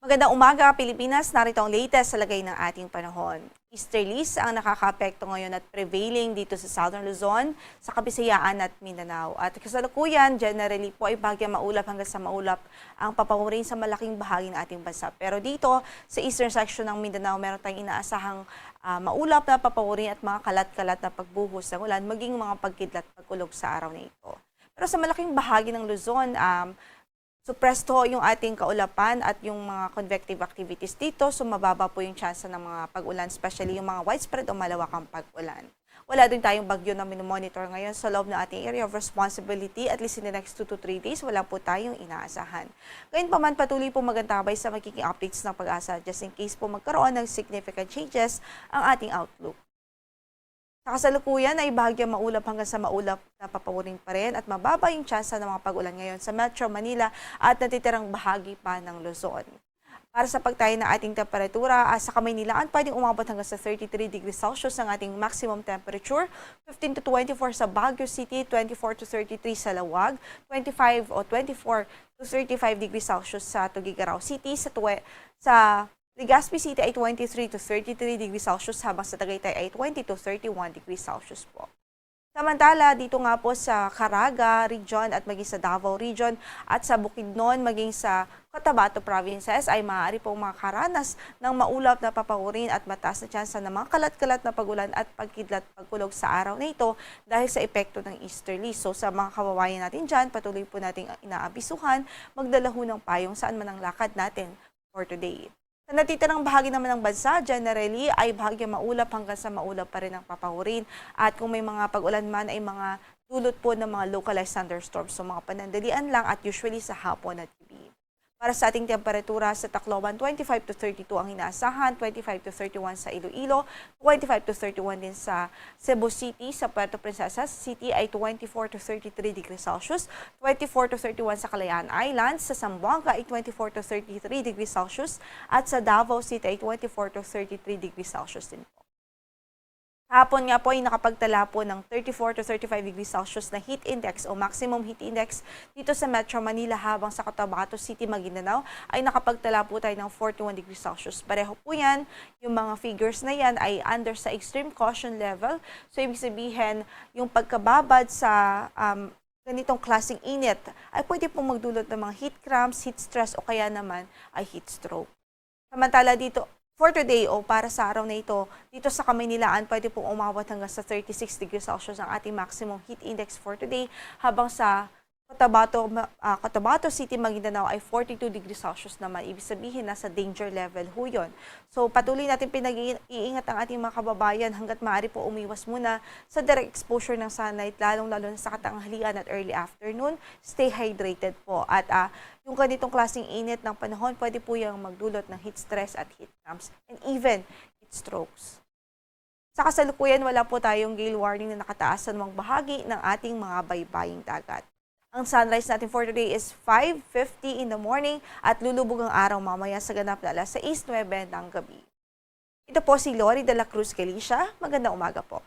Magandang umaga, Pilipinas. Narito ang latest sa lagay ng ating panahon. Easterlies ang nakakaapekto ngayon at prevailing dito sa Southern Luzon, sa Kabisayaan at Mindanao. At kasalukuyan, generally po ay bagyang maulap hanggang sa maulap ang papamurin sa malaking bahagi ng ating bansa. Pero dito, sa eastern section ng Mindanao, meron tayong inaasahang maulap na papamurin at mga kalat-kalat na pagbuhos ng ulan, maging mga pagkidlat pagkulog sa araw na ito. Pero sa malaking bahagi ng Luzon, suppressed ho yung ating kaulapan at yung mga convective activities dito. So mababa po yung chance ng mga pag-ulan, especially yung mga widespread o malawakang pag-ulan. Wala din tayong bagyo na minomonitor ngayon sa loob ng ating area of responsibility. At least in the next 2 to 3 days, wala po tayong inaasahan. Ngayon pa man, patuloy po magantabay sa magiging updates ng pag-asa just in case po magkaroon ng significant changes ang ating outlook. Sa kasalukuyan ay bahagyang maulap hanggang sa maulap na papawirin pa rin at mababa yung tsansa ng mga pag-ulan ngayon sa Metro Manila at natitirang bahagi pa ng Luzon. Para sa pagtayo ng ating temperatura, sa Kamaynilaan pwedeng umabot hanggang sa 33 degrees Celsius ang ating maximum temperature, 15 to 24 sa Baguio City, 24 to 33 sa Lawag, 25 o 24 to 35 degrees Celsius sa Tuguegarao City, sa Legazpi City ay 23 to 33 degrees Celsius habang sa Tagaytay ay 20 to 31 degrees Celsius po. Samantala, dito nga po sa Caraga Region at maging sa Davao Region at sa Bukidnon maging sa Cotabato Provinces ay maaari pong makaranas ng maulap na papawirin at mataas na tsansa ng mga kalat-kalat na pagulan at pagkidlat pagkulog sa araw na ito dahil sa epekto ng easterly. So sa mga kababayan natin dyan, patuloy po nating inaabisuhan, magdala ho ng payong saan man ang lakad natin for today. Sa natitirang bahagi naman ng bansa, generally ay bahagyang maulap hanggang sa maulap pa rin ang papawirin. At kung may mga pag-ulan man ay mga dulot po ng mga localized thunderstorms. So mga panandalian lang at usually sa hapon at gabi. Para sa ating temperatura sa Tacloban, 25 to 32 ang inaasahan, 25 to 31 sa Iloilo, 25 to 31 din sa Cebu City, sa Puerto Princesa City ay 24 to 33 degrees Celsius, 24 to 31 sa Kalayaan Islands, sa Zamboanga ay 24 to 33 degrees Celsius, at sa Davao City ay 24 to 33 degrees Celsius din po. Hapon nga po ay nakapagtala po ng 34 to 35 degrees Celsius na heat index o maximum heat index dito sa Metro Manila habang sa Cotabato City, Maguindanao ay nakapagtala po tayo ng 41 degrees Celsius. Pareho po yan, yung mga figures na yan ay under sa extreme caution level. So ibig sabihin, yung pagkababad sa ganitong klaseng init ay pwede pong magdulot ng mga heat cramps, heat stress o kaya naman ay heat stroke. Samantala dito, for today o para sa araw na ito, dito sa Kamaynilaan, pwede pong umabot hanggang sa 36 degrees Celsius ang ating maximum heat index for today, habang sa Cotabato City, Maguindanao ay 42 degrees Celsius naman. Ibig sabihin, nasa danger level ho yun. So patuloy natin pinag-iingat ang ating mga kababayan hanggat maaari po umiwas muna sa direct exposure ng sunlight, lalong-lalo na sa katanghalian at early afternoon. Stay hydrated po. At yung ganitong klaseng init ng panahon, pwede po yung magdulot ng heat stress at heat cramps and even heat strokes. Sa kasalukuyan, wala po tayong gale warning na nakataas sa mga bahagi ng ating mga baybaying dagat. Ang sunrise natin for today is 5:50 in the morning at lulubog ang araw mamaya sa ganap na alas 6:09 ng gabi. Ito po si Lori de la Cruz Galicia. Magandang umaga po.